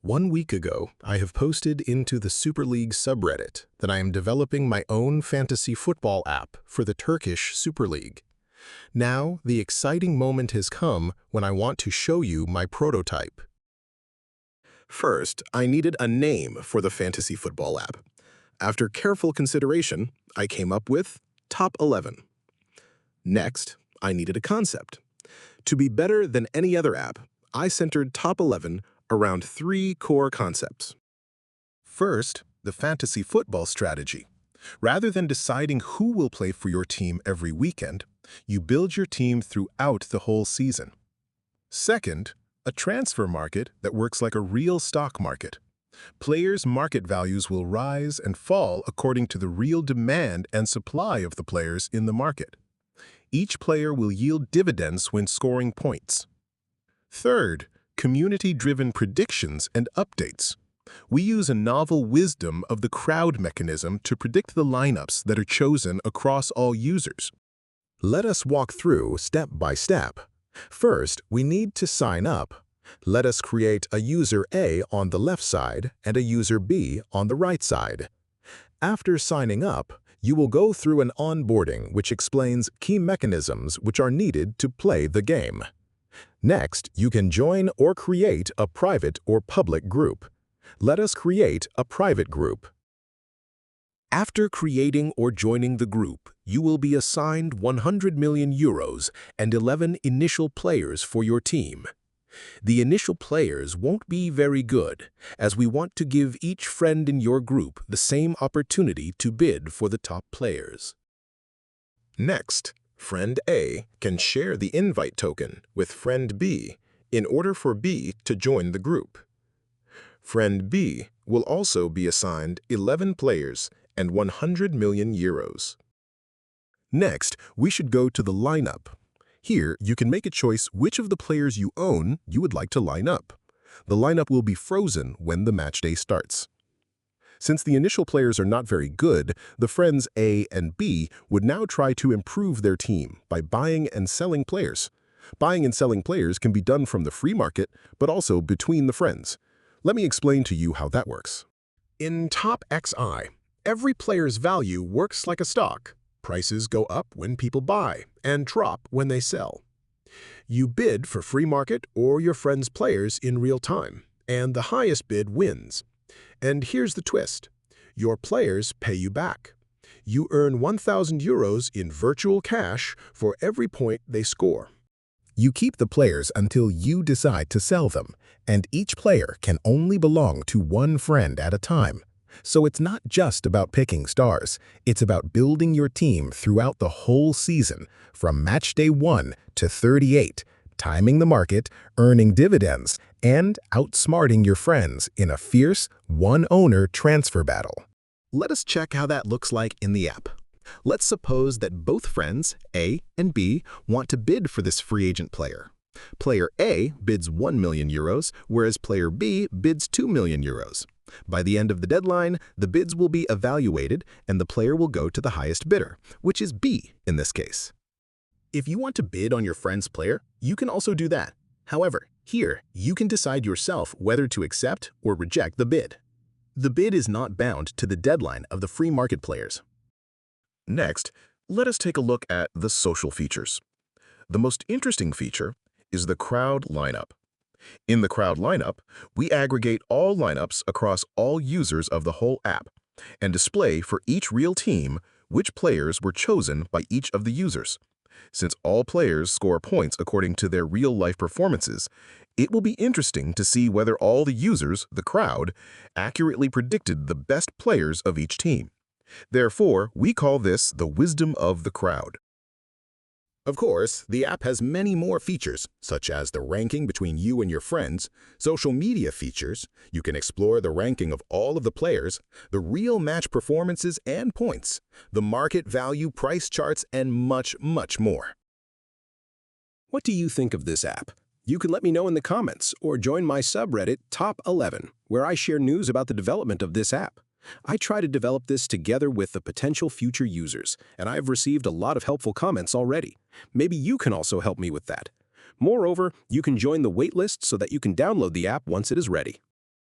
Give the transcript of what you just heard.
1 week ago, I have posted into the Super League subreddit that I am developing my own fantasy football app for the Turkish Super League. Now, the exciting moment has come when I want to show you my prototype. First, I needed a name for the fantasy football app. After careful consideration, I came up with Top 11. Next, I needed a concept. To be better than any other app, I centered Top 11 around 3 core concepts. First, the fantasy football strategy. Rather than deciding who will play for your team every weekend, you build your team throughout the whole season. Second, a transfer market that works like a real stock market. Players' market values will rise and fall according to the real demand and supply of the players in the market. Each player will yield dividends when scoring points. Third, community-driven predictions and updates. We use a novel wisdom of the crowd mechanism to predict the lineups that are chosen across all users. Let us walk through step by step. First, we need to sign up. Let us create a user A on the left side and a user B on the right side. After signing up, you will go through an onboarding which explains key mechanisms which are needed to play the game. Next, you can join or create a private or public group. Let us create a private group. After creating or joining the group, you will be assigned 100 million euros and 11 initial players for your team. The initial players won't be very good, as we want to give each friend in your group the same opportunity to bid for the top players. Next, Friend A can share the invite token with Friend B in order for B to join the group. Friend B will also be assigned 11 players and 100 million euros. Next, we should go to the lineup. Here, you can make a choice which of the players you own you would like to line up. The lineup will be frozen when the match day starts. Since the initial players are not very good, the friends A and B would now try to improve their team by buying and selling players. Buying and selling players can be done from the free market, but also between the friends. Let me explain to you how that works. In TopXI, every player's value works like a stock. Prices go up when people buy and drop when they sell. You bid for free market or your friend's players in real time, and the highest bid wins. And here's the twist. Your players pay you back. You earn 1,000 euros in virtual cash for every point they score. You keep the players until you decide to sell them, and each player can only belong to one friend at a time. So it's not just about picking stars, it's about building your team throughout the whole season, from match day 1 to 38, timing the market, earning dividends, and outsmarting your friends in a fierce, one-owner transfer battle. Let us check how that looks like in the app. Let's suppose that both friends, A and B, want to bid for this free agent player. Player A bids 1 million euros, whereas player B bids 2 million euros. By the end of the deadline, the bids will be evaluated and the player will go to the highest bidder, which is B in this case. If you want to bid on your friend's player, you can also do that. However, here, you can decide yourself whether to accept or reject the bid. The bid is not bound to the deadline of the free market players. Next, let us take a look at the social features. The most interesting feature is the crowd lineup. In the crowd lineup, we aggregate all lineups across all users of the whole app and display for each real team which players were chosen by each of the users. Since all players score points according to their real-life performances, it will be interesting to see whether all the users, the crowd, accurately predicted the best players of each team. Therefore, we call this the wisdom of the crowd. Of course, the app has many more features, such as the ranking between you and your friends, social media features, you can explore the ranking of all of the players, the real match performances and points, the market value price charts, and much, much more. What do you think of this app? You can let me know in the comments or join my subreddit Top 11, where I share news about the development of this app. I try to develop this together with the potential future users, and I've received a lot of helpful comments already. Maybe you can also help me with that. Moreover, you can join the waitlist so that you can download the app once it is ready.